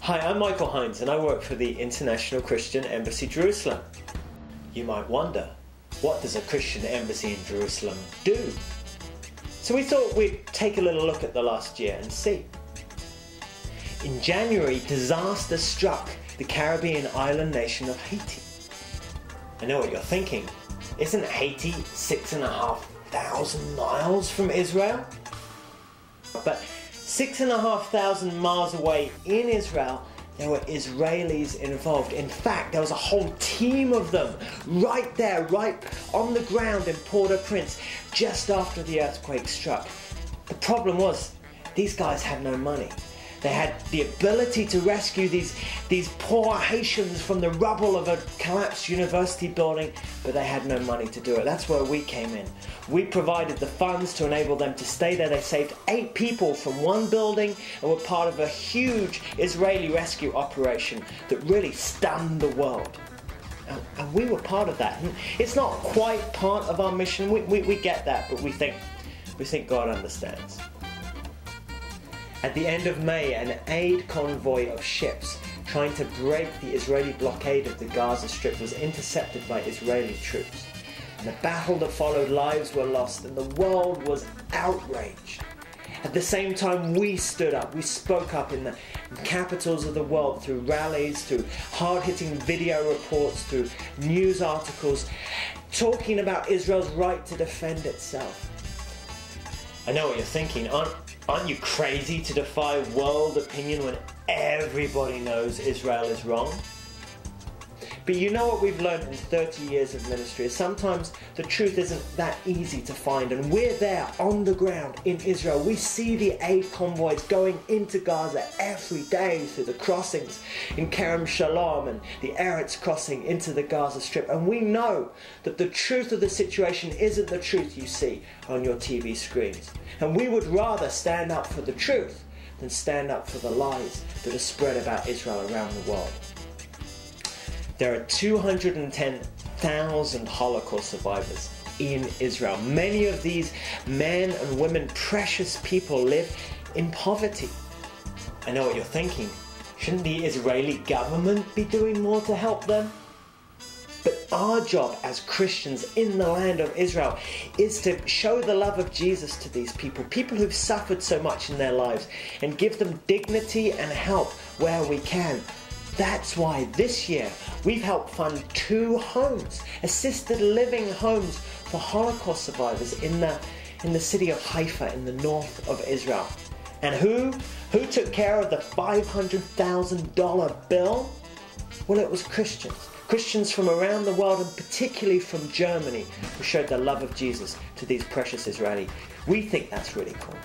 Hi, I'm Michael Hines and I work for the International Christian Embassy Jerusalem. You might wonder, what does a Christian embassy in Jerusalem do? So we thought we'd take a little look at the last year and see. In January, disaster struck the Caribbean island nation of Haiti. I know what you're thinking. Isn't Haiti 6,500 miles from Israel? But 6,500 miles away in Israel, there were Israelis involved. In fact, there was a whole team of them right there, right on the ground in Port-au-Prince, just after the earthquake struck. The problem was, these guys had no money. They had the ability to rescue these poor Haitians from the rubble of a collapsed university building, but they had no money to do it. That's where we came in. We provided the funds to enable them to stay there. They saved 8 people from one building and were part of a huge Israeli rescue operation that really stunned the world. And we were part of that. It's not quite part of our mission. We get that, but we think God understands. At the end of May, an aid convoy of ships trying to break the Israeli blockade of the Gaza Strip was intercepted by Israeli troops. In the battle that followed, lives were lost and the world was outraged. At the same time, we stood up, we spoke up in the capitals of the world through rallies, through hard-hitting video reports, through news articles, talking about Israel's right to defend itself. I know what you're thinking. Aren't you crazy to defy world opinion when everybody knows Israel is wrong? But you know what we've learned in 30 years of ministry is sometimes the truth isn't that easy to find, and we're there on the ground in Israel. We see the aid convoys going into Gaza every day through the crossings in Kerem Shalom and the Eretz crossing into the Gaza Strip, and we know that the truth of the situation isn't the truth you see on your TV screens. And we would rather stand up for the truth than stand up for the lies that are spread about Israel around the world. There are 210,000 Holocaust survivors in Israel. Many of these men and women, precious people, live in poverty. I know what you're thinking. Shouldn't the Israeli government be doing more to help them? But our job as Christians in the land of Israel is to show the love of Jesus to these people, people who've suffered so much in their lives, and give them dignity and help where we can. That's why this year we've helped fund 2 homes, assisted living homes for Holocaust survivors in the city of Haifa in the north of Israel. And who took care of the $500,000 bill? Well, it was Christians. Christians from around the world, and particularly from Germany, who showed the love of Jesus to these precious Israelis. We think that's really cool.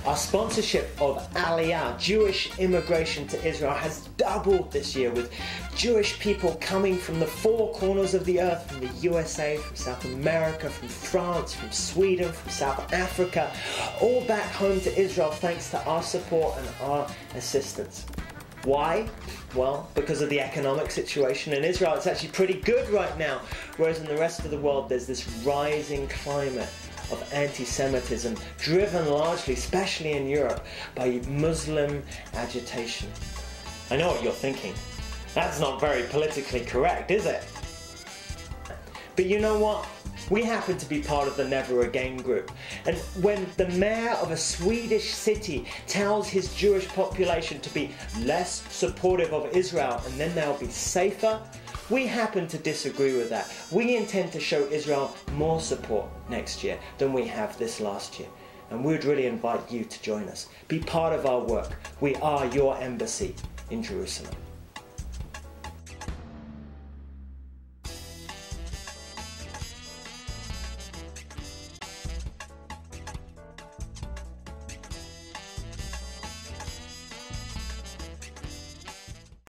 Our sponsorship of Aliyah, Jewish immigration to Israel, has doubled this year, with Jewish people coming from the 4 corners of the earth, from the USA, from South America, from France, from Sweden, from South Africa, all back home to Israel thanks to our support and our assistance. Why? Well, because of the economic situation in Israel. It's actually pretty good right now, whereas in the rest of the world there's this rising climate of anti-Semitism, driven largely, especially in Europe, by Muslim agitation. I know what you're thinking. That's not very politically correct, is it? But you know what? We happen to be part of the Never Again group. And when the mayor of a Swedish city tells his Jewish population to be less supportive of Israel and then they'll be safer, we happen to disagree with that. We intend to show Israel more support next year than we have this last year. And we'd really invite you to join us. Be part of our work. We are your embassy in Jerusalem.